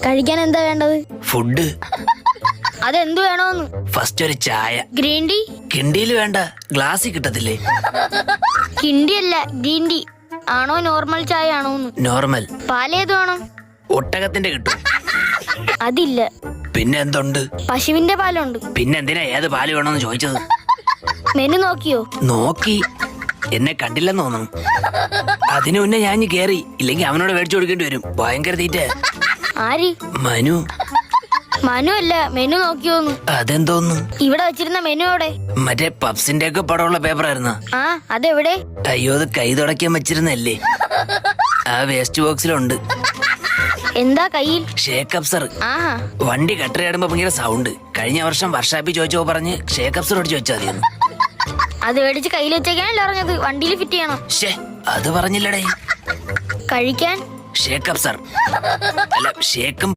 കഴിക്കാൻ എന്താ വേണ്ടത്? ഫുഡ്. അതെന്ത് വേണോന്ന്? ഫസ്റ്റ് ഒരു ചായ. Green tea? കിണ്ടിയിൽ വേണ്ട, ഗ്ലാസ്സിൽ കിട്ടത്തില്ലേ? കിണ്ടി അല്ല, ഗ്രീൻ ടീ. ആണോ നോർമൽ ചായ ആണോന്ന്? നോർമൽ. പാലേത് വേണം? ഒട്ടകത്തിന്റെ കിട്ടും. അതില്ല. പിന്നെ എന്തുണ്ട്? പശുവിന്റെ പാലുണ്ട്. പിന്നെ എന്തിനാ ഏത് പാല് വേണമെന്ന് ചോദിച്ചത്? മെനു നോക്കിയോ? നോക്കി. എന്നെ കണ്ടില്ലെന്ന് തോന്നുന്നു. അതിനു മുന്നേ ഞാൻ കേറി, ഇല്ലെങ്കിൽ അവനോട് മേടിച്ചു കൊടുക്കേണ്ടി വരും. ഭയങ്കര തീറ്റ. ആര്? മനു. മനു അല്ല, മെനു നോക്കിയോന്ന്. അതെന്തോന്നു? ഇവിടെ വെച്ചിരുന്ന മെനു എവിടെ? മറ്റേ പപ്സിന്റെ ഒക്കെ പടമുള്ള പേപ്പർ ആയിരുന്ന. ആ, അതെവിടെ? അയ്യോ, അത് കൈ തുടയ്ക്കാൻ വെച്ചിരുന്നല്ലേ. ആ വേസ്റ്റ് ബോക്സിലുണ്ട്. എന്താ കയ്യിൽ? ഷേക്ക് അപ്സർ. ആഹാ. വണ്ടി കട്ടറിയാടുമ്പോ ഭയങ്കര സൗണ്ട്. കഴിഞ്ഞ വർഷം വർഷാപ്പി ചോദിച്ചോ പറഞ്ഞ് ഷേക്ക് അപ്സർ അടിച്ചു വെച്ചാൽ മതിയെന്ന്. അത് മേടിച്ച് കയ്യിൽ വെച്ചേക്കാനല്ലേ പറഞ്ഞത്? വണ്ടിയിൽ ഫിറ്റ് ചെയ്യണം. അത് പറഞ്ഞില്ലടേ. കഴിക്കാൻ ഷേക്ക് അപ്സർ അല്ല, ഷേക്കും